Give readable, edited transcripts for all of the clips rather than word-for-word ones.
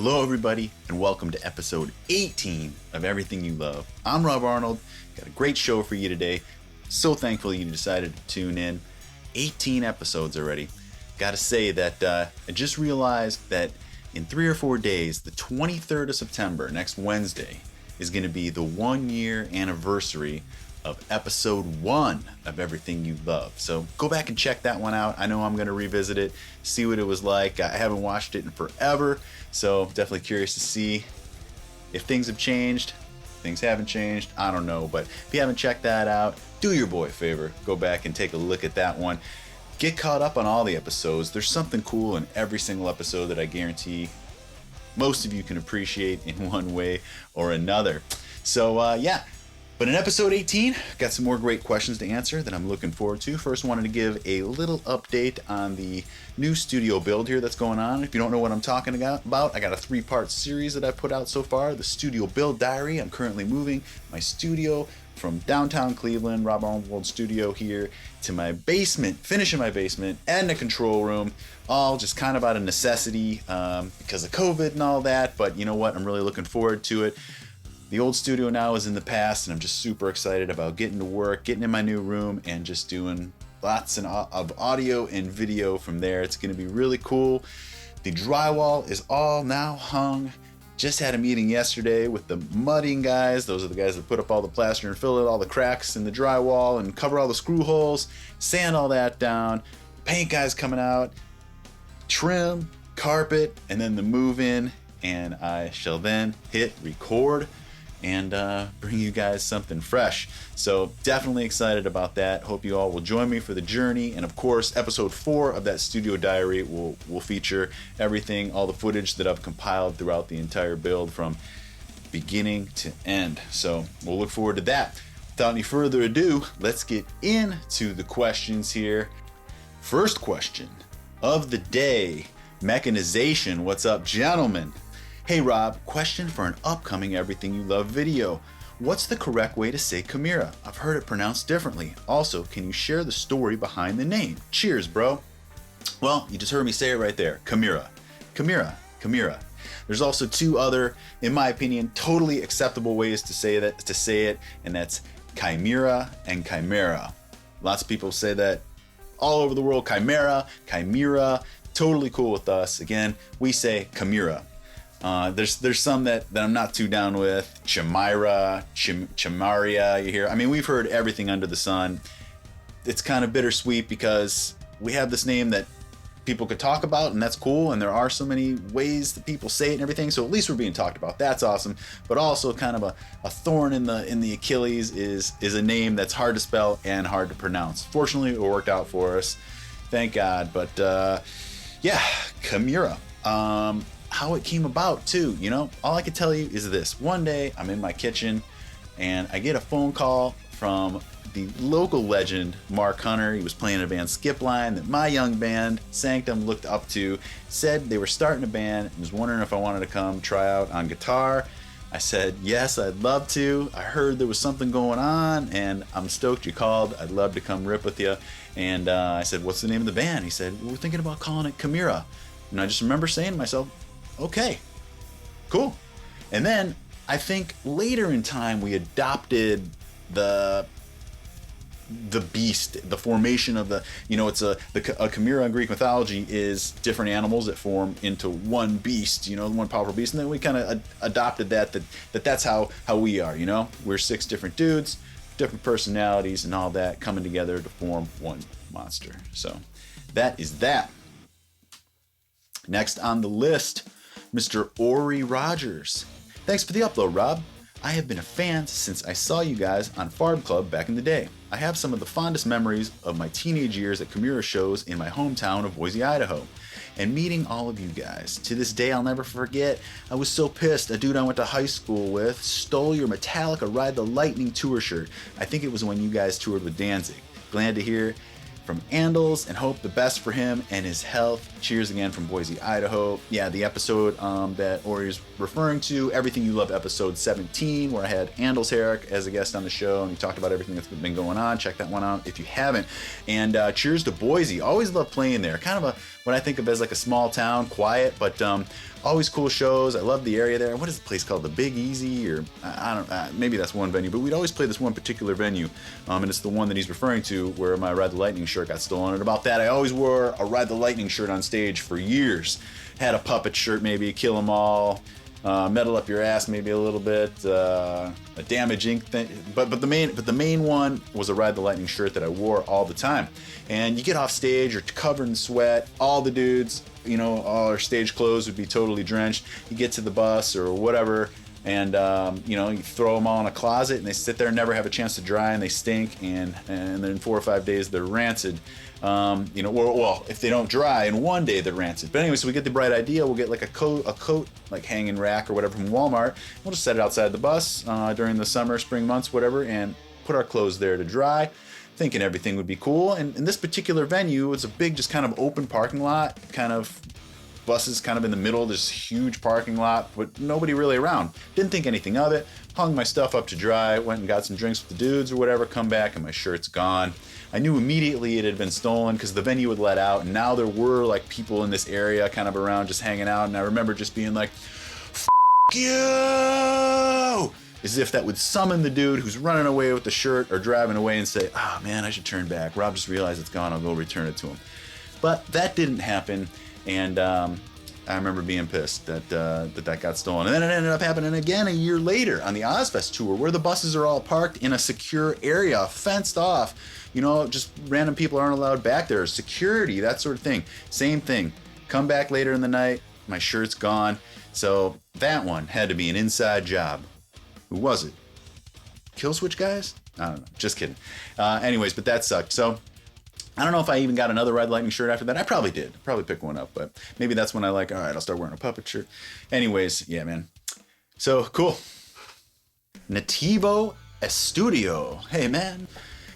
Hello everybody, and welcome to episode 18 of Everything You Love. I'm Rob Arnold, got a great show for you today. So thankful you decided to tune in. 18 episodes already. Gotta say that I just realized that in 3 or 4 days, the 23rd of September, next Wednesday, is going to be the 1 year anniversary of episode 1 of Everything You Love. So go back and check that one out. I know I'm going to revisit it, see what it was like. I haven't watched it in forever, so definitely curious to see if things have changed. Things haven't changed, I don't know. But if you haven't checked that out, do your boy a favor. Go back and take a look at that one. Get caught up on all the episodes. There's something cool in every single episode that I guarantee most of you can appreciate in one way or another. So yeah. But in episode 18, got some more great questions to answer that I'm looking forward to. First, wanted to give a little update on the new studio build here that's going on. If you don't know what I'm talking about, I got a 3-part series that I've put out so far, the Studio Build Diary. I'm currently moving my studio from downtown Cleveland, Rob Arnold World Studio here, to my basement, finishing my basement and the control room, all just kind of out of necessity because of COVID and all that. But you know what? I'm really looking forward to it. The old studio now is in the past, and I'm just super excited about getting to work, getting in my new room, and just doing lots of audio and video from there. It's going to be really cool. The drywall is all now hung. Just had a meeting yesterday with the mudding guys. Those are the guys that put up all the plaster and fill in all the cracks in the drywall and cover all the screw holes, sand all that down. Paint guys coming out, trim, carpet, and then the move in. And I shall then hit record and bring you guys something fresh. So definitely excited about that. Hope you all will join me for the journey. And of course, episode 4 of that studio diary will feature everything, all the footage that I've compiled throughout the entire build from beginning to end. So we'll look forward to that. Without any further ado, let's get into the questions here. First question of the day, mechanization. What's up, gentlemen? Hey Rob, question for an upcoming Everything You Love video. What's the correct way to say Chimaira? I've heard it pronounced differently. Also, can you share the story behind the name? Cheers, bro. Well, you just heard me say it right there. Chimaira. Chimaira. Chimaira. There's also 2 other, in my opinion, totally acceptable ways to say it, and that's Chimaira and Chimera. Lots of people say that all over the world. Chimera, Chimera, totally cool with us. Again, we say Chimaira. There's some that I'm not too down with. Chimaira, Chimaira, you hear. I mean, we've heard everything under the sun. It's kind of bittersweet because we have this name that people could talk about, and that's cool. And there are so many ways that people say it and everything. So at least we're being talked about. That's awesome. But also kind of a thorn in the Achilles is a name that's hard to spell and hard to pronounce. Fortunately, it worked out for us. Thank God. But yeah, Chimaira. How it came about too, you know, all I can tell you is this. One day I'm in my kitchen and I get a phone call from the local legend Mark Hunter. He was playing a band Skipline that my young band Sanctum looked up to. Said they were starting a band and was wondering if I wanted to come try out on guitar. I said yes, I'd love to. I heard there was something going on and I'm stoked you called. I'd love to come rip with you. And I said, what's the name of the band? He said, we're thinking about calling it Chimaira. And I just remember saying to myself, okay, cool. And then I think later in time we adopted the beast, the formation of the, you know, it's a Chimaira in Greek mythology is different animals that form into one beast, you know, one powerful beast. And then we kind of adopted that's how we are, you know. We're 6 different dudes, different personalities and all that coming together to form one monster. So that is that. Next on the list, Mr. Ori Rogers. Thanks for the upload, Rob. I have been a fan since I saw you guys on Farb Club back in the day. I have some of the fondest memories of my teenage years at Chimaira shows in my hometown of Boise, Idaho, and meeting all of you guys. To this day, I'll never forget. I was so pissed. A dude I went to high school with stole your Metallica Ride the Lightning tour shirt. I think it was when you guys toured with Danzig. Glad to hear from Andals and hope the best for him and his health. Cheers again from Boise, Idaho. Yeah, the episode that Ori is referring to, Everything You Love, episode 17, where I had Andals Herrick as a guest on the show, and he talked about everything that's been going on. Check that one out if you haven't. And cheers to Boise. Always love playing there. Kind of what I think of as like a small town, quiet, but always cool shows. I love the area there. What is the place called? The Big Easy, or I don't. Maybe that's one venue, but we'd always play this one particular venue, and it's the one that he's referring to where my Ride the Lightning shirt got stolen. And about that, I always wore a Ride the Lightning shirt on stage for years. Had a puppet shirt, maybe Kill 'Em All, Metal Up Your Ass, maybe a little bit, a Damage Inc. thing. But the main one was a Ride the Lightning shirt that I wore all the time. And you get off stage, you're covered in sweat. All the dudes, all our stage clothes would be totally drenched. You get to the bus or whatever, and you throw them all in a closet, and they sit there and never have a chance to dry, and they stink. And then in 4 or 5 days they're rancid. Well, if they don't dry in 1 day, they're rancid. But anyway, so we get the bright idea. We'll get like a coat like hanging rack or whatever from Walmart. We'll just set it outside the bus during the summer, spring months, whatever, and put our clothes there to dry, thinking everything would be cool. And in this particular venue, it's a big, just kind of open parking lot, kind of buses kind of in the middle, this huge parking lot, but nobody really around. Didn't think anything of it. Hung my stuff up to dry, went and got some drinks with the dudes or whatever, come back and my shirt's gone. I knew immediately it had been stolen because the venue would let out, and now there were like people in this area kind of around just hanging out, and I remember just being like, "F you!" As if that would summon the dude who's running away with the shirt or driving away and say, "Oh man, I should turn back. Rob just realized it's gone, I'll go return it to him." But that didn't happen, and I remember being pissed that that got stolen. And then it ended up happening again a year later on the Ozfest tour, where the buses are all parked in a secure area, fenced off. Just random people aren't allowed back there. Security, that sort of thing. Same thing. Come back later in the night, my shirt's gone. So that one had to be an inside job. Who was it? Killswitch guys? I don't know. Just kidding. Anyways, but that sucked. So I don't know if I even got another Red Lightning shirt after that. I probably did. Probably picked one up, but maybe that's when I all right, I'll start wearing a puppet shirt. Anyways, yeah, man. So cool. Nativo Estudio. Hey, man.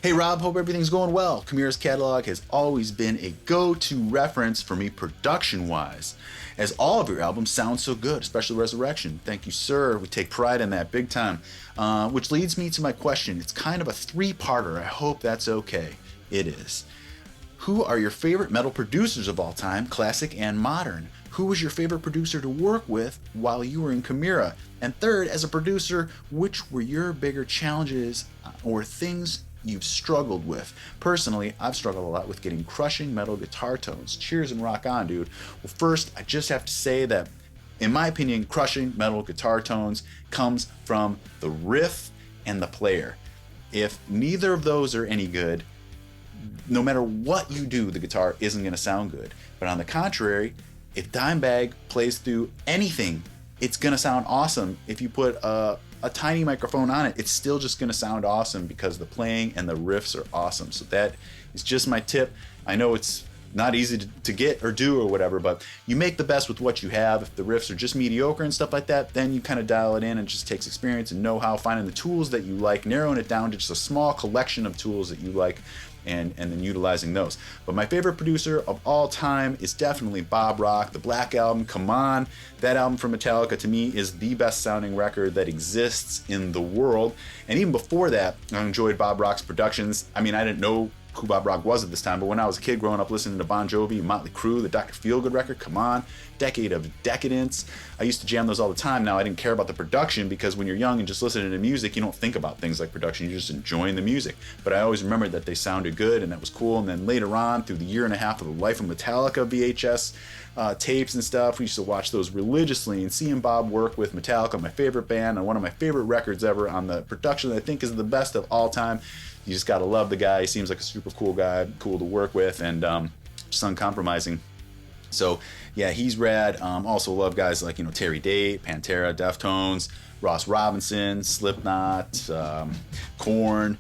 Hey, Rob, hope everything's going well. Chimaira's catalog has always been a go-to reference for me production-wise, as all of your albums sound so good, especially Resurrection. Thank you, sir. We take pride in that big time. Which leads me to my question. It's kind of a three-parter. I hope that's okay. It is. Who are your favorite metal producers of all time, classic and modern? Who was your favorite producer to work with while you were in Chimaira? And third, as a producer, which were your bigger challenges or things you've struggled with? Personally, I've struggled a lot with getting crushing metal guitar tones. Cheers and rock on, dude. Well, first, I just have to say that, in my opinion, crushing metal guitar tones comes from the riff and the player. If neither of those are any good, no matter what you do, the guitar isn't going to sound good. But on the contrary, if Dimebag plays through anything, it's going to sound awesome. If you put a tiny microphone on it, it's still just going to sound awesome because the playing and the riffs are awesome. So that is just my tip. I know it's not easy to get or do or whatever, but you make the best with what you have. If the riffs are just mediocre and stuff like that, then you kind of dial it in, and it just takes experience and know-how, finding the tools that you like, narrowing it down to just a small collection of tools that you like, and then utilizing those. But my favorite producer of all time is definitely Bob Rock. The Black Album, come on. That album from Metallica, to me, is the best sounding record that exists in the world. And even before that, I enjoyed Bob Rock's productions. I mean, I didn't know who Bob Rock was at this time, but when I was a kid growing up listening to Bon Jovi, Motley Crue, the Dr. Feelgood record, come on, Decade of Decadence, I used to jam those all the time. Now I didn't care about the production because when you're young and just listening to music, you don't think about things like production, you're just enjoying the music. But I always remembered that they sounded good and that was cool. And then later on, through the year and a half of the Life of Metallica VHS tapes and stuff, we used to watch those religiously, and seeing Bob work with Metallica, my favorite band, on one of my favorite records ever, on the production that I think is the best of all time. You just gotta love the guy. He seems like a super cool guy, cool to work with, and just uncompromising. So yeah, he's rad. Also love guys like Terry Date, Pantera, Deftones, Ross Robinson, Slipknot, Korn.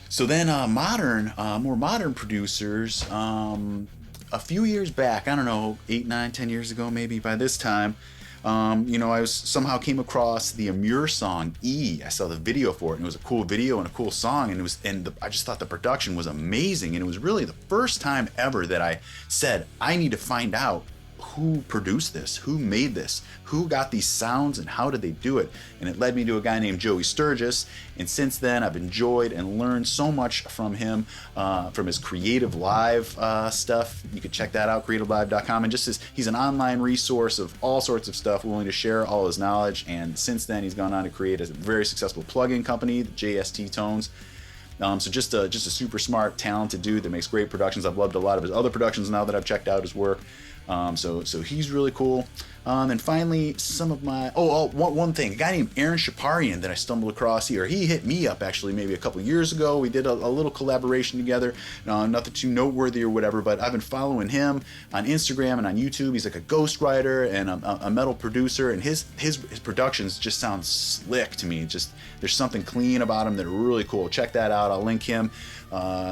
So then more modern producers. A few years back, I don't know, 8, 9, 10 years ago, maybe by this time. I somehow came across the Amur song E. I saw the video for it, and it was a cool video and a cool song, and I just thought the production was amazing, and it was really the first time ever that I said, I need to find out who produced this, who made this, who got these sounds, and how did they do it? And it led me to a guy named Joey Sturgis, and since then I've enjoyed and learned so much from him, from his Creative Live stuff. You can check that out, creativelive.com, and he's an online resource of all sorts of stuff, willing to share all his knowledge. And since then he's gone on to create a very successful plugin company, the JST Tones. So just a super smart, talented dude that makes great productions. I've loved a lot of his other productions now that I've checked out his work. So he's really cool. And finally, some of my one thing, a guy named Aaron Shaparian that I stumbled across here. He hit me up actually maybe a couple years ago. We did a little collaboration together. Nothing too noteworthy or whatever, but I've been following him on Instagram and on YouTube. He's like a ghostwriter and a metal producer, and his productions just sound slick to me. Just there's something clean about him that are really cool. Check that out. I'll link him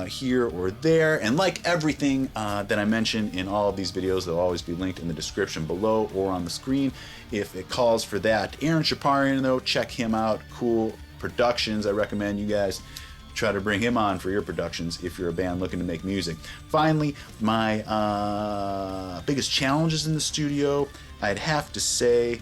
here or there. And like everything that I mention in all of these videos, they'll always be linked in the description below or on the screen if it calls for that. Aaron Shaparian, though, check him out. Cool productions. I recommend you guys try to bring him on for your productions if you're a band looking to make music. Finally, my biggest challenges in the studio, I'd have to say,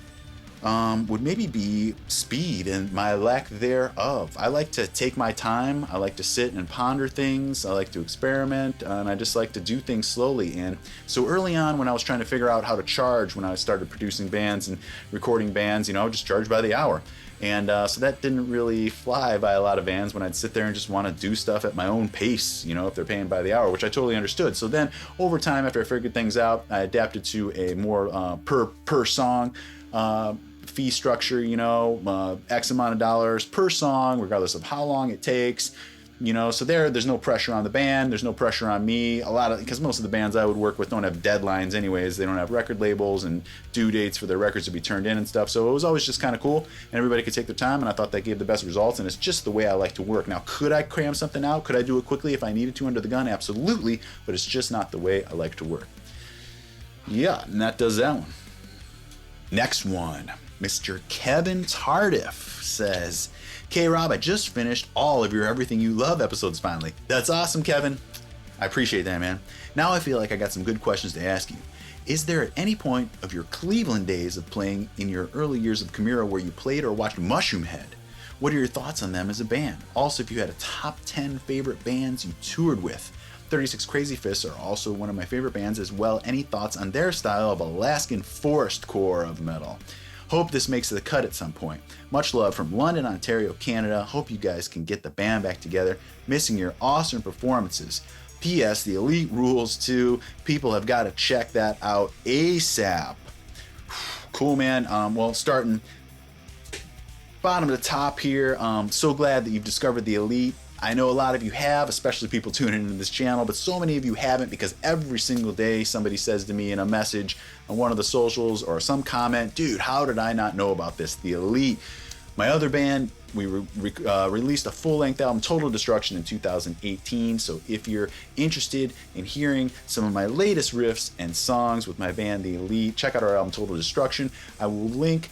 would maybe be speed and my lack thereof. I like to take my time. I like to sit and ponder things. I like to experiment, and I just like to do things slowly. And so early on, when I was trying to figure out how to charge, when I started producing bands and recording bands, I would just charge by the hour. And so that didn't really fly by a lot of bands when I'd sit there and just want to do stuff at my own pace, if they're paying by the hour, which I totally understood. So then over time, after I figured things out, I adapted to a more per song fee structure, X amount of dollars per song, regardless of how long it takes, so there's no pressure on the band, there's no pressure on me, because most of the bands I would work with don't have deadlines anyways. They don't have record labels and due dates for their records to be turned in and stuff, so it was always just kind of cool, and everybody could take their time, and I thought that gave the best results, and it's just the way I like to work. Now, could I cram something out? Could I do it quickly if I needed to under the gun? Absolutely, but it's just not the way I like to work. Yeah, and that does that one. Next one. Mr. Kevin Tardif says, K-Rob, I just finished all of your Everything You Love episodes finally. That's awesome, Kevin. I appreciate that, man. Now I feel like I got some good questions to ask you. Is there at any point of your Cleveland days of playing in your early years of Chimaira where you played or watched Mushroomhead? What are your thoughts on them as a band? Also, if you had a top 10 favorite bands you toured with. 36 Crazy Fists are also one of my favorite bands as well. Any thoughts on their style of Alaskan forest core of metal? Hope this makes the cut at some point. Much love from London, Ontario, Canada. Hope you guys can get the band back together. Missing your awesome performances. P.S. The Elite rules too. People have got to check that out ASAP. Cool, man. Well, starting bottom to top here. So glad that you've discovered the Elite. I know a lot of you have, especially people tuning into this channel, but so many of you haven't, because every single day somebody says to me in a message on one of the socials or some comment, dude, how did I not know about this? The Elite. My other band, we released a full-length album, Total Destruction, in 2018, so if you're interested in hearing some of my latest riffs and songs with my band, The Elite, check out our album, Total Destruction. I will link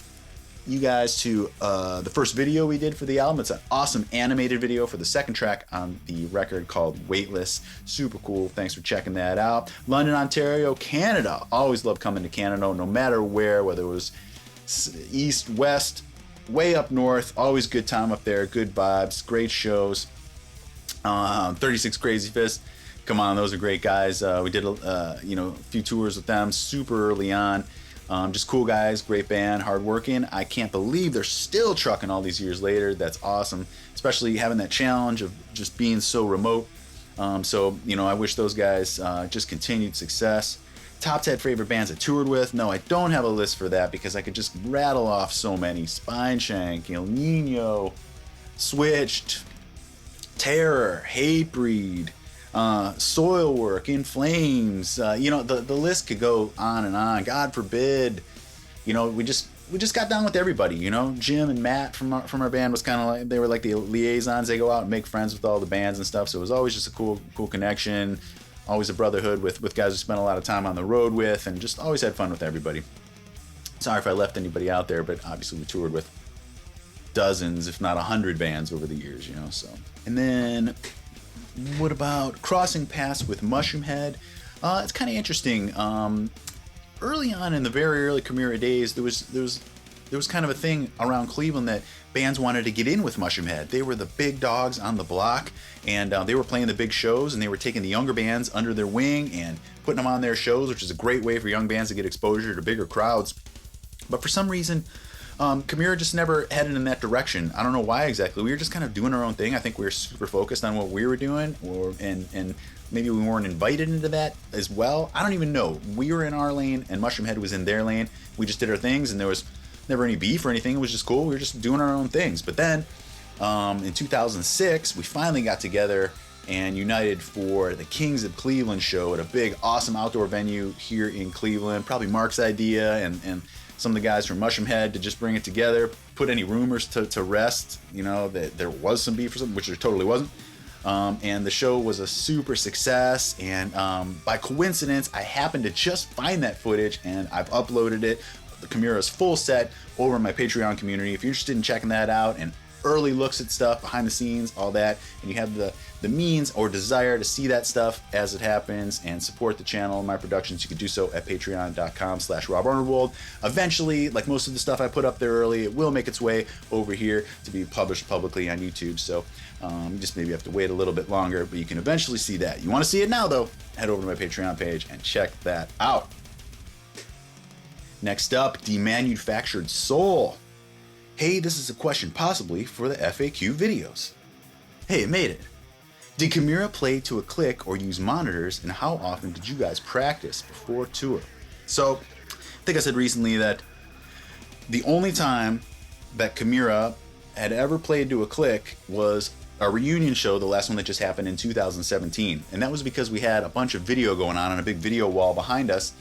you guys to the first video we did for the album. It's an awesome animated video for the second track on the record called Weightless. Super cool. Thanks for checking that out. London, Ontario, Canada. Always love coming to Canada, no matter where, whether it was east, west, way up north. Always good time up there. Good vibes. Great shows. 36 Crazy Fists. Come on, those are great guys. We did a few tours with them super early on. Just cool guys, great band, hardworking. I can't believe they're still trucking all these years later. That's awesome, especially having that challenge of just being so remote. I wish those guys just continued success. Top 10 favorite bands I toured with. No, I don't have a list for that because I could just rattle off so many. Spineshank, El Nino, Switched, Terror, Hatebreed, Soilwork, In Flames, the list could go on and on. God forbid, we just got down with everybody. Jim and Matt from our band was kind of like, they were like the liaisons. They go out and make friends with all the bands and stuff, so it was always just a cool connection, always a brotherhood with guys who spent a lot of time on the road with, and just always had fun with everybody. Sorry if I left anybody out there, but obviously we toured with dozens, if not 100 bands over the years, so. And then what about crossing paths with Mushroomhead? It's kind of interesting. early on in the very early Chimaira days, there was kind of a thing around Cleveland that bands wanted to get in with Mushroomhead. They were the big dogs on the block, and they were playing the big shows, and they were taking the younger bands under their wing and putting them on their shows, which is a great way for young bands to get exposure to bigger crowds. But for some reason, Chimaira just never headed in that direction. I don't know why exactly. We were just kind of doing our own thing. I think we were super focused on what we were doing, and maybe we weren't invited into that as well. I don't even know. We were in our lane, and Mushroomhead was in their lane. We just did our things, and there was never any beef or anything. It was just cool. We were just doing our own things. But then, in 2006, we finally got together and united for the Kings of Cleveland show at a big, awesome outdoor venue here in Cleveland. Probably Mark's idea, and some of the guys from Mushroomhead to just bring it together, put any rumors to rest, that there was some beef or something, which there totally wasn't. And the show was a super success, and by coincidence, I happened to just find that footage, and I've uploaded it, the Chimaira's full set, over in my Patreon community. If you're interested in checking that out and early looks at stuff, behind the scenes, all that, and you have the means or desire to see that stuff as it happens and support the channel and my productions, you can do so at patreon.com/RobArnold. Eventually, like most of the stuff I put up there early, it will make its way over here to be published publicly on YouTube. So just maybe have to wait a little bit longer, but you can eventually see that. You want to see it now, though, head over to my Patreon page and check that out. Next up, Demanufactured Soul. Hey, this is a question possibly for the FAQ videos. Hey, it made it. Did Chimaira play to a click or use monitors, and how often did you guys practice before tour? So, I think I said recently that the only time that Chimaira had ever played to a click was a reunion show, the last one that just happened in 2017. And that was because we had a bunch of video going on a big video wall behind us.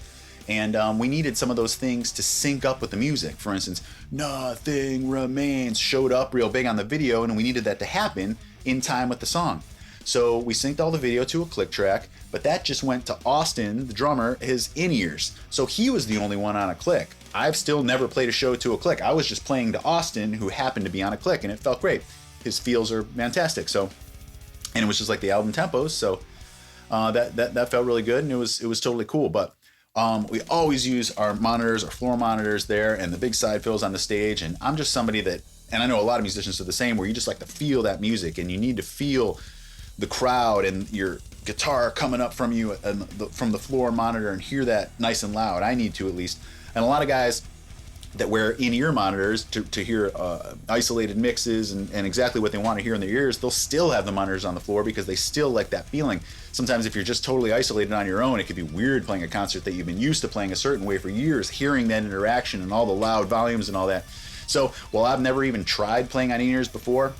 And we needed some of those things to sync up with the music. For instance, Nothing Remains showed up real big on the video, and we needed that to happen in time with the song. So we synced all the video to a click track, but that just went to Austin, the drummer, his in-ears. So he was the only one on a click. I've still never played a show to a click. I was just playing to Austin, who happened to be on a click, and it felt great. His feels are fantastic. So, and it was just like the album tempos. So that felt really good, and it was totally cool. But we always use our monitors, our floor monitors there, and the big side fills on the stage. And I'm just somebody that, and I know a lot of musicians are the same, where you just like to feel that music, and you need to feel the crowd and your guitar coming up from you and from the floor monitor, and hear that nice and loud. I need to, at least. And a lot of guys that wear in-ear monitors to hear isolated mixes and exactly what they want to hear in their ears, they'll still have the monitors on the floor because they still like that feeling. Sometimes if you're just totally isolated on your own, it could be weird playing a concert that you've been used to playing a certain way for years, hearing that interaction and all the loud volumes and all that. So while I've never even tried playing on in-ears before,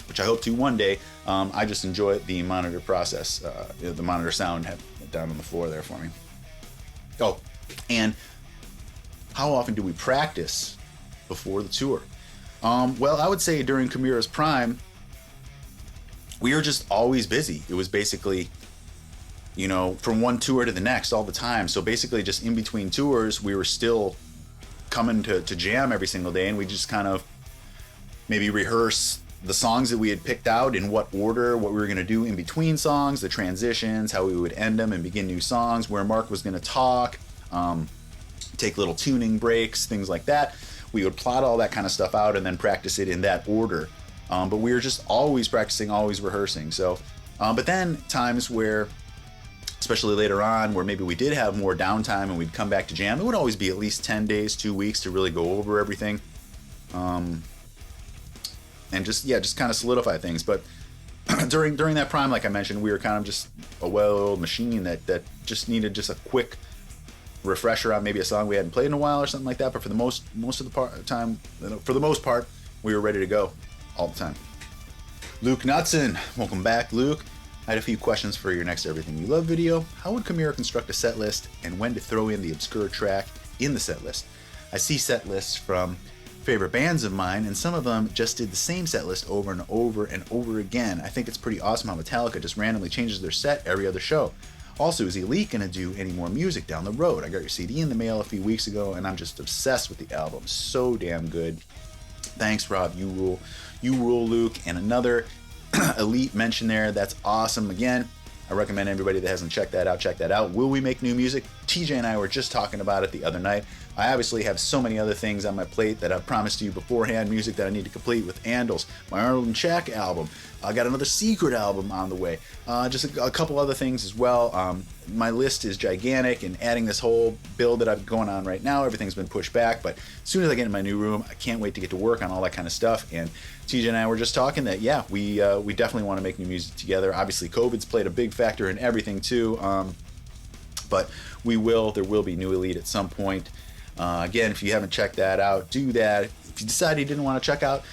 which I hope to one day, I just enjoy the monitor process, the monitor sound down on the floor there for me. Oh, and how often do we practice before the tour? Well, I would say during Chimaira's prime, we were just always busy. It was basically, from one tour to the next all the time. So basically just in between tours, we were still coming to jam every single day, and we just kind of maybe rehearse the songs that we had picked out, in what order, what we were going to do in between songs, the transitions, how we would end them and begin new songs, where Mark was going to talk, take little tuning breaks, things like that. We would plot all that kind of stuff out and then practice it in that order. But we were just always practicing, always rehearsing. So, but then times where, especially later on, where maybe we did have more downtime and we'd come back to jam, it would always be at least 10 days, 2 weeks to really go over everything. And just kind of solidify things. But during that prime, like I mentioned, we were kind of just a well-oiled machine that just needed just a quick refresher on maybe a song we hadn't played in a while or something like that. But for the most of the time, for the most part, we were ready to go all the time. Luke Knudsen, welcome back, Luke. I had a few questions for your next Everything You Love video. How would Chimaira construct a set list, and when to throw in the obscure track in the set list? I see set lists from favorite bands of mine, and some of them just did the same set list over and over and over again. I think it's pretty awesome how Metallica just randomly changes their set every other show. Also, is Elite gonna do any more music down the road? I got your CD in the mail a few weeks ago, and I'm just obsessed with the album. So damn good. Thanks, Rob. You rule. You rule, Luke. And another Elite mention there. That's awesome. Again, I recommend everybody that hasn't checked that out, check that out. Will we make new music? TJ and I were just talking about it the other night. I obviously have so many other things on my plate that I've promised you beforehand, music that I need to complete with Andals, my Arnold and Shaq album. I got another Secret album on the way. Just a couple other things as well. My list is gigantic, and adding this whole build that I've going on right now, everything's been pushed back. But as soon as I get in my new room, I can't wait to get to work on all that kind of stuff. And TJ and I were just talking that, yeah, we definitely want to make new music together. Obviously, COVID's played a big factor in everything too. But there will be New Elite at some point. Again, if you haven't checked that out, do that. If you decide you didn't want to check out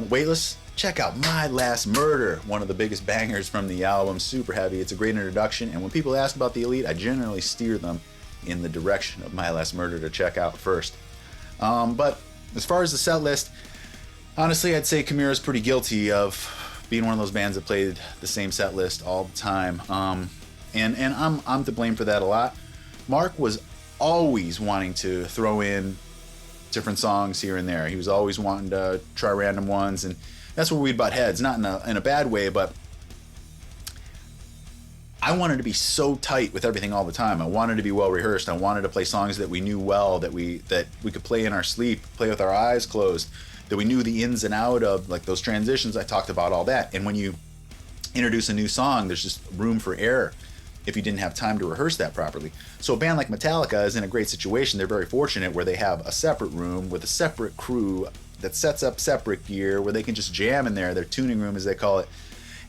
Weightless, check out My Last Murder, one of the biggest bangers from the album. Super heavy. It's a great introduction. And when people ask about the Elite, I generally steer them in the direction of My Last Murder to check out first. But as far as the set list, honestly, I'd say Chimaira's pretty guilty of being one of those bands that played the same set list all the time. And I'm to blame for that a lot. Mark was always wanting to throw in different songs here and there. He was always wanting to try random ones, and that's where we'd butt heads. Not in a bad way, but I wanted to be so tight with everything all the time. I wanted to be well rehearsed. I wanted to play songs that we knew well, that we could play in our sleep, play with our eyes closed, that we knew the ins and out of, like those transitions I talked about, all that. And when you introduce a new song, there's just room for error if you didn't have time to rehearse that properly. So a band like Metallica is in a great situation. They're very fortunate where they have a separate room with a separate crew that sets up separate gear where they can just jam in there, their tuning room as they call it,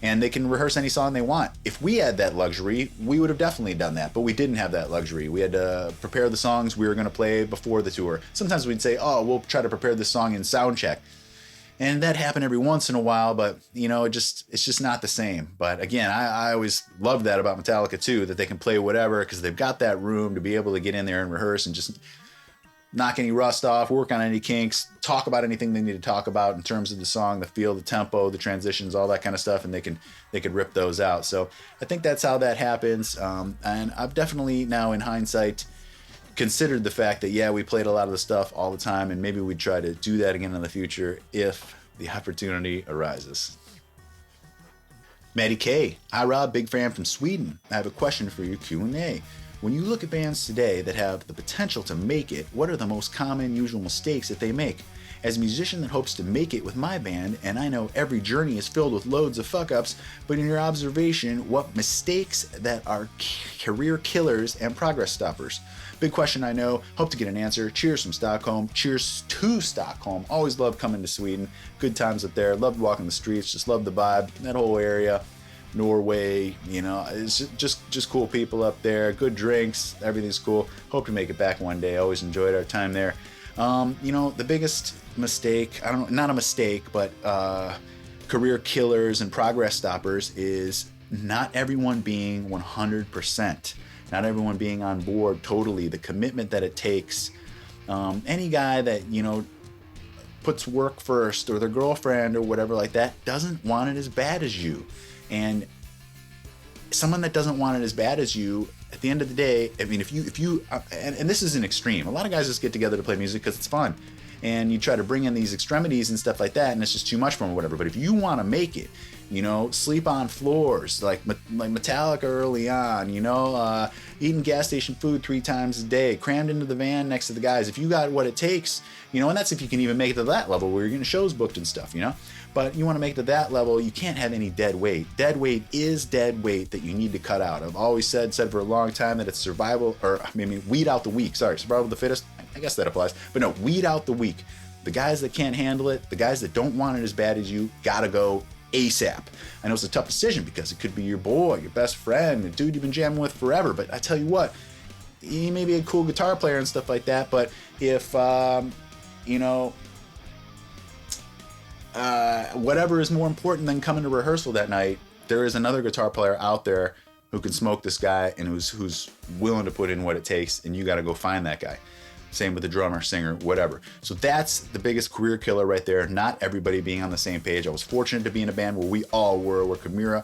and they can rehearse any song they want. If we had that luxury, we would have definitely done that, but we didn't have that luxury. We had to prepare the songs we were going to play before the tour. Sometimes we'd say, oh, we'll try to prepare this song in sound check. And that happened every once in a while, but it's just not the same. But again, I always loved that about Metallica too, that they can play whatever because they've got that room to be able to get in there and rehearse and just knock any rust off, work on any kinks, talk about anything they need to talk about in terms of the song, the feel, the tempo, the transitions, all that kind of stuff, and they could rip those out. So I think that's how that happens. And I've definitely now, in hindsight, considered the fact that, yeah, we played a lot of the stuff all the time, and maybe we'd try to do that again in the future if the opportunity arises. Maddie K. Hi, Rob. Big fan from Sweden. I have a question for your Q&A. When you look at bands today that have the potential to make it, what are the most common, usual mistakes that they make? As a musician that hopes to make it with my band, and I know every journey is filled with loads of fuck-ups, but in your observation, what mistakes that are career killers and progress stoppers? Big question, I know. Hope to get an answer. Cheers from Stockholm. Cheers to Stockholm. Always love coming to Sweden. Good times up there. Loved walking the streets. Just love the vibe. That whole area. Norway, it's just cool people up there. Good drinks. Everything's cool. Hope to make it back one day. Always enjoyed our time there. The biggest mistake, I don't know, not a mistake, but career killers and progress stoppers is not everyone being 100%. Not everyone being on board totally. The commitment that it takes. Any guy that, puts work first, or their girlfriend or whatever like that, doesn't want it as bad as you. And someone that doesn't want it as bad as you, at the end of the day, I mean, if you and this is an extreme. A lot of guys just get together to play music because it's fun. And you try to bring in these extremities and stuff like that, and it's just too much for them or whatever. But if you want to make it, sleep on floors like Metallica early on, eating gas station food 3 times a day, crammed into the van next to the guys. If you got what it takes, and that's if you can even make it to that level where you're getting shows booked and stuff, But you want to make it to that level, you can't have any dead weight. Dead weight is dead weight that you need to cut out. I've always said for a long time that it's survival, weed out the weak. Sorry, survival of the fittest. I guess that applies. But no, weed out the weak. The guys that can't handle it, the guys that don't want it as bad as you, gotta go ASAP. I know it's a tough decision because it could be your boy, your best friend, the dude you've been jamming with forever. But I tell you what, he may be a cool guitar player and stuff like that, but if, whatever is more important than coming to rehearsal that night, there is another guitar player out there who can smoke this guy and who's willing to put in what it takes, and you got to go find that guy. Same with the drummer, singer, whatever. So that's the biggest career killer right there. Not everybody being on the same page. I was fortunate to be in a band where we all were. Where Chimaira,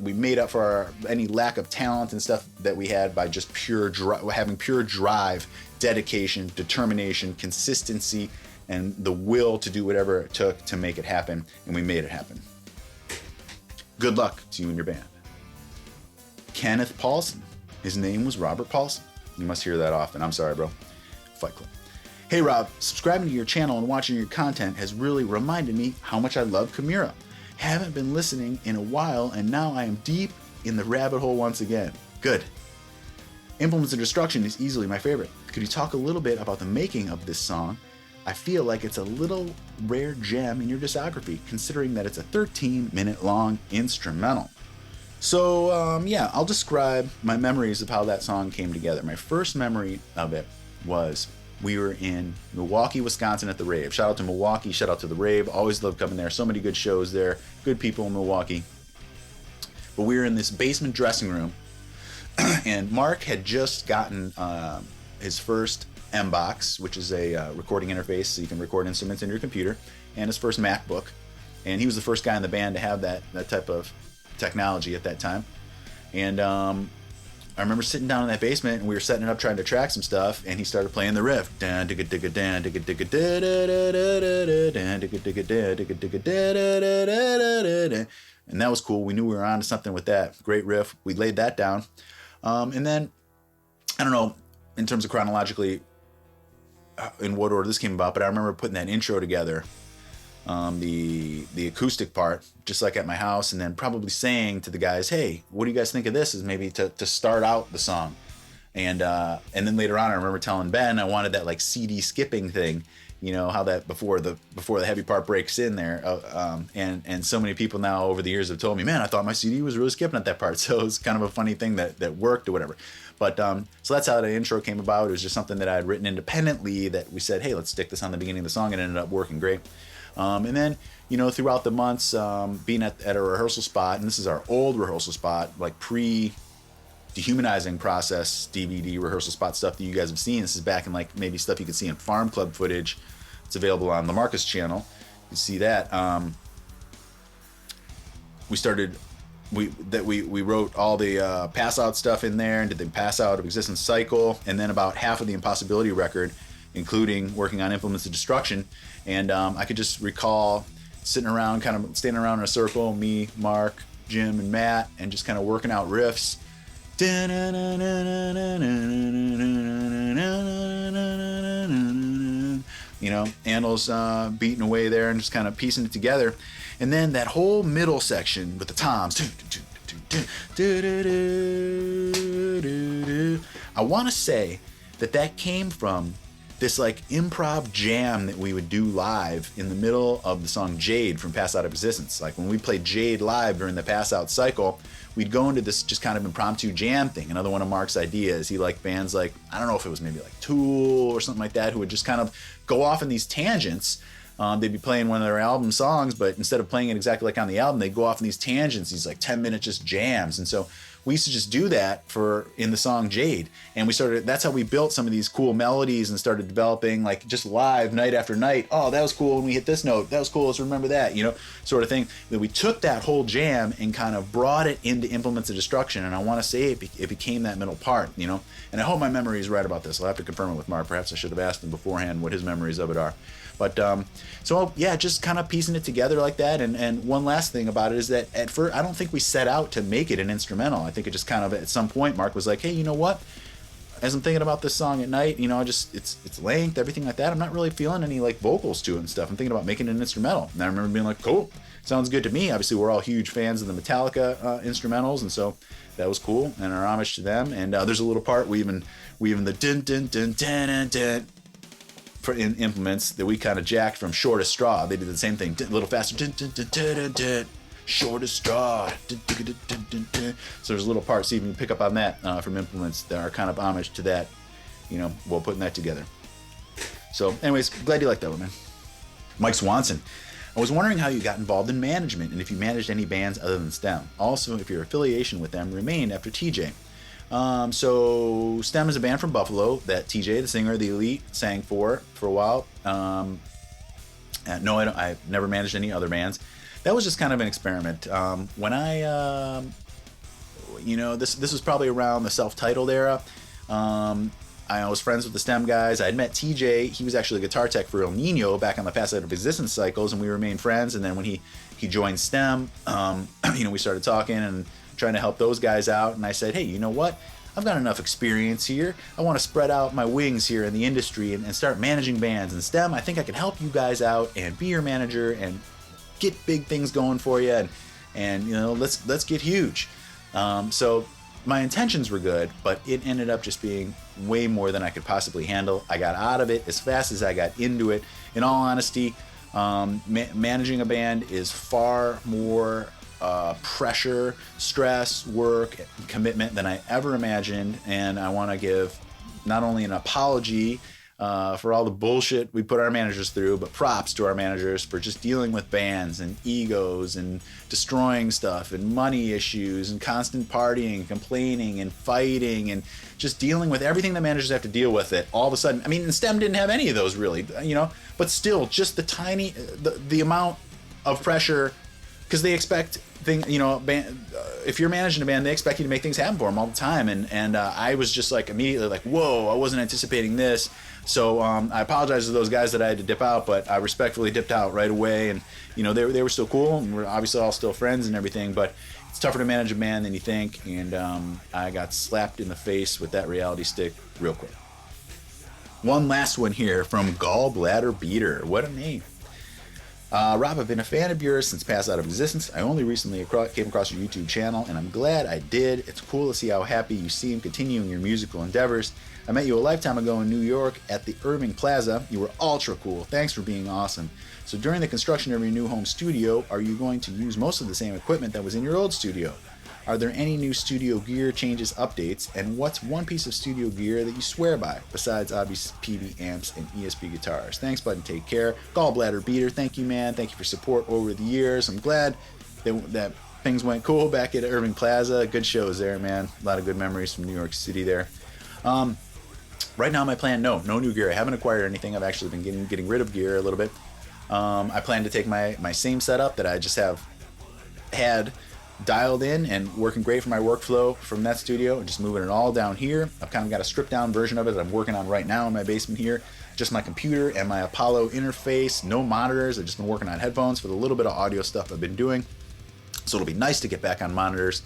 we made up for any lack of talent and stuff that we had by just having pure drive, dedication, determination, consistency, and the will to do whatever it took to make it happen, and we made it happen. Good luck to you and your band. Kenneth Paulson. His name was Robert Paulson. You must hear that often. I'm sorry, bro. Fight Club. Hey, Rob, subscribing to your channel and watching your content has really reminded me how much I love Chimaira. Haven't been listening in a while, and now I am deep in the rabbit hole once again. Good. Implements of Destruction is easily my favorite. Could you talk a little bit about the making of this song? I feel like it's a little rare gem in your discography, considering that it's a 13-minute long instrumental. So, yeah, I'll describe my memories of how that song came together. My first memory of it was we were in Milwaukee, Wisconsin at the Rave. Shout out to Milwaukee, shout out to the Rave. Always love coming there. So many good shows there. Good people in Milwaukee. But we were in this basement dressing room, and Mark had just gotten his first M-Box, which is a recording interface so you can record instruments in your computer, and his first MacBook. And he was the first guy in the band to have that type of technology at that time. And I remember sitting down in that basement and we were setting it up trying to track some stuff, and he started playing the riff. And that was cool. We knew we were onto something with that. Great riff. We laid that down. And then, I don't know, in terms of chronologically, in what order this came about, but I remember putting that intro together, the acoustic part, just like at my house, and then probably saying to the guys, hey, what do you guys think of this, is maybe to start out the song. And then later on, I remember telling Ben I wanted that like CD skipping thing, you know, how that before the heavy part breaks in there. And so many people now over the years have told me, man, I thought my CD was really skipping at that part. So it's kind of a funny thing that worked or whatever. But so that's how the intro came about. It was just something that I had written independently that we said, hey, let's stick this on the beginning of the song, and it ended up working great. And then, you know, throughout the months, being at a rehearsal spot, and this is our old rehearsal spot, like pre-dehumanizing process DVD rehearsal spot stuff that you guys have seen. This is back in like maybe stuff you could see in Farm Club footage. It's available on the Marcus channel. You can see that. We wrote all the pass out stuff in there and did the pass out of existence cycle, and then about half of the Impossibility record, including working on Implements of Destruction. And I could just recall sitting around, kind of standing around in a circle, me, Mark, Jim, and Matt, and just kind of working out riffs. You know, Andel's beating away there and just kind of piecing it together. And then that whole middle section with the toms. I want to say that came from this like improv jam that we would do live in the middle of the song Jade from Pass Out of Existence. Like when we played Jade live during the Pass Out cycle, we'd go into this just kind of impromptu jam thing. Another one of Mark's ideas. He liked bands like, I don't know if it was maybe like Tool or something like that, who would just kind of go off in these tangents. They'd be playing one of their album songs, but instead of playing it exactly like on the album, they'd go off in these tangents, these like 10-minute just jams. And so we used to just do that in the song Jade. And that's how we built some of these cool melodies and started developing like just live night after night. Oh, that was cool when we hit this note. That was cool. Let's remember that, you know, sort of thing. Then we took that whole jam and kind of brought it into Implements of Destruction. And I want to say it became that middle part, you know, and I hope my memory is right about this. I'll have to confirm it with Mark. Perhaps I should have asked him beforehand what his memories of it are. But so yeah, just kind of piecing it together like that. And one last thing about it is that at first, I don't think we set out to make it an instrumental. I think it just kind of at some point, Mark was like, hey, you know what? As I'm thinking about this song at night, you know, it's length, everything like that. I'm not really feeling any like vocals to it and stuff. I'm thinking about making it an instrumental. And I remember being like, cool, sounds good to me. Obviously, we're all huge fans of the Metallica instrumentals, and so that was cool. And our homage to them. And there's a little part we even the dun dun dun dun dun dun. For in Implements that we kind of jacked from Shortest Straw. They did the same thing, a little faster. Shortest Straw. So there's little parts, so you can pick up on that from Implements that are kind of homage to that, you know, while putting that together. So anyways, glad you liked that one, man. Mike Swanson. I was wondering how you got involved in management and if you managed any bands other than STEM. Also, if your affiliation with them remained after TJ. So STEM is a band from Buffalo that TJ, the singer of the Elite, sang for a while. No, I've never managed any other bands. That was just kind of an experiment. When I, you know, this was probably around the self-titled era. I was friends with the STEM guys. I had met TJ. He was actually a guitar tech for El Nino back on the Pass Out of Existence cycles, and we remained friends. And then when he joined STEM, you know, we started talking and trying to help those guys out. And I said, hey, you know what? I've got enough experience here. I want to spread out my wings here in the industry and start managing bands. And STEM, I think I can help you guys out and be your manager and get big things going for you. And you know, let's get huge. So my intentions were good, but it ended up just being way more than I could possibly handle. I got out of it as fast as I got into it. In all honesty, managing a band is far more pressure, stress, work, commitment than I ever imagined. And I want to give not only an apology for all the bullshit we put our managers through, but props to our managers for just dealing with bands and egos and destroying stuff and money issues and constant partying, complaining and fighting and just dealing with everything the managers have to deal with it all of a sudden. I mean, and STEM didn't have any of those really, you know, but still just the amount of pressure, because they expect you know, if you're managing a band, they expect you to make things happen for them all the time. And I was just like immediately like, whoa, I wasn't anticipating this. So I apologize to those guys that I had to dip out, but I respectfully dipped out right away. And, you know, they were still cool, and we're obviously all still friends and everything, but it's tougher to manage a band than you think. And I got slapped in the face with that reality stick real quick. One last one here from Gallbladder Beater. What a name. Rob, I've been a fan of yours since Pass Out of Existence. I only recently came across your YouTube channel, and I'm glad I did. It's cool to see how happy you seem continuing your musical endeavors. I met you a lifetime ago in New York at the Irving Plaza. You were ultra cool. Thanks for being awesome. So during the construction of your new home studio, are you going to use most of the same equipment that was in your old studio? Are there any new studio gear changes, updates, and what's one piece of studio gear that you swear by, besides obvious PB amps and ESP guitars? Thanks, bud, and take care. Gallbladder Beater, thank you, man. Thank you for support over the years. I'm glad that things went cool back at Irving Plaza. Good shows there, man. A lot of good memories from New York City there. Right now, my plan, no new gear. I haven't acquired anything. I've actually been getting rid of gear a little bit. I plan to take my same setup that I just have had dialed in and working great for my workflow from that studio and just moving it all down here. I've kind of got a stripped down version of it that I'm working on right now in my basement here. Just my computer and my Apollo interface, no monitors. I've just been working on headphones for the little bit of audio stuff I've been doing. So it'll be nice to get back on monitors,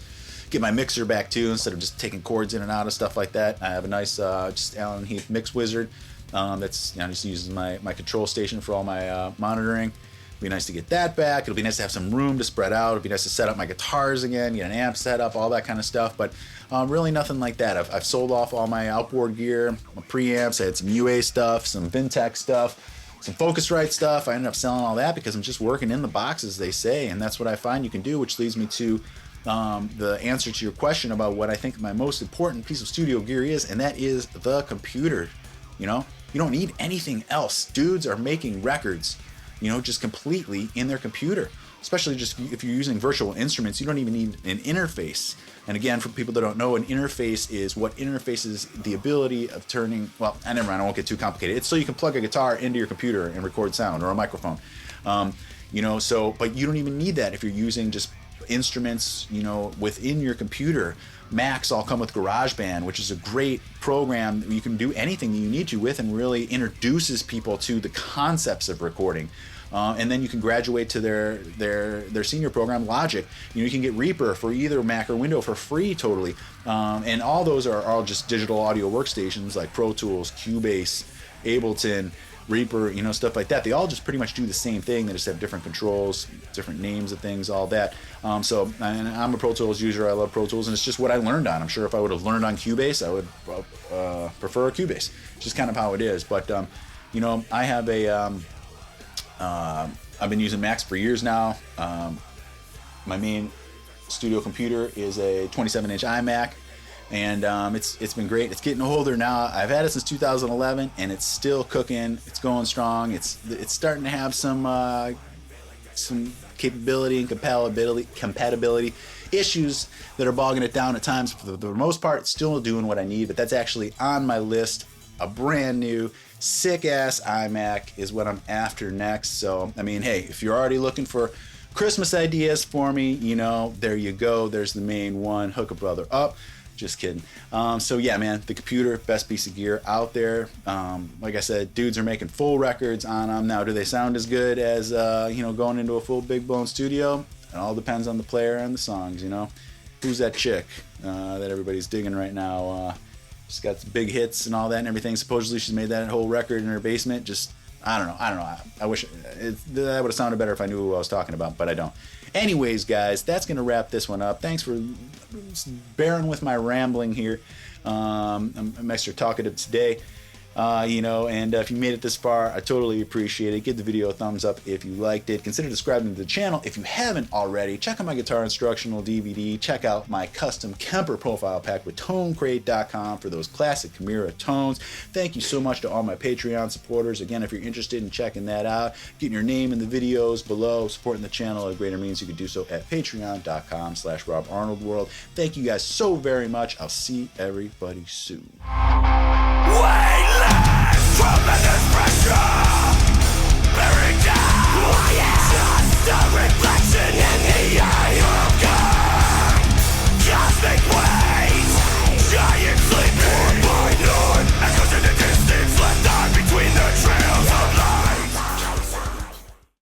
get my mixer back too, instead of just taking chords in and out of stuff like that. I have a nice just Allen Heath Mix Wizard that's, you know, just uses my control station for all my monitoring. It'd be nice to get that back. It'll be nice to have some room to spread out. It'd be nice to set up my guitars again, get an amp set up, all that kind of stuff. But really nothing like that. I've sold off all my outboard gear, my preamps. I had some UA stuff, some Vintech stuff, some Focusrite stuff. I ended up selling all that because I'm just working in the box, as they say. And that's what I find you can do, which leads me to the answer to your question about what I think my most important piece of studio gear is, and that is the computer. You know, you don't need anything else. Dudes are making records, you know, just completely in their computer. Especially just if you're using virtual instruments, you don't even need an interface. And again, for people that don't know, an interface is what interfaces the ability of turning, well, never mind, I won't get too complicated. It's so you can plug a guitar into your computer and record sound, or a microphone. You know, so, but you don't even need that if you're using just instruments, you know, within your computer. Macs all come with GarageBand, which is a great program that you can do anything that you need to with, and really introduces people to the concepts of recording. And then you can graduate to their senior program, Logic. You know, you can get Reaper for either Mac or Windows for free, totally. And all those are all just digital audio workstations like Pro Tools, Cubase, Ableton, Reaper, you know, stuff like that. They all just pretty much do the same thing. They just have different controls, different names of things, all that. So and I'm a Pro Tools user. I love Pro Tools, and it's just what I learned on. I'm sure if I would have learned on Cubase, I would prefer Cubase. It's just kind of how it is. But you know, I have I've been using Macs for years now. My main studio computer is a 27-inch iMac. And it's been great. It's getting older now. I've had it since 2011, and it's still cooking. It's going strong. It's starting to have some capability and compatibility issues that are bogging it down at times. For the most part, it's still doing what I need. But that's actually on my list. A brand new sick ass iMac is what I'm after next. So I mean, hey, if you're already looking for Christmas ideas for me, you know, there you go. There's the main one. Hook a brother up. Just kidding. So yeah, man, the computer, best piece of gear out there. Like I said, dudes are making full records on them. Now, do they sound as good as, you know, going into a full big blown studio? It all depends on the player and the songs, you know. who's that chick that everybody's digging right now? She's got big hits and all that and everything. Supposedly she's made that whole record in her basement. Just, I don't know. I wish that would have sounded better if I knew who I was talking about, but I don't. Anyways, guys, that's going to wrap this one up. Thanks for bearing with my rambling here. I'm extra talkative today. And if you made it this far, I totally appreciate it. Give the video a thumbs up if you liked it. Consider subscribing to the channel if you haven't already. Check out my guitar instructional DVD. Check out my custom Kemper profile pack with tonecrate.com for those classic Chimaira tones. Thank you so much to all my Patreon supporters. Again, if you're interested in checking that out, getting your name in the videos below, supporting the channel at greater means, you can do so at patreon.com/RobArnoldWorld. Thank you guys so very much. I'll see everybody soon. Tremendous pressure bearing down. Just a reflection in the eye.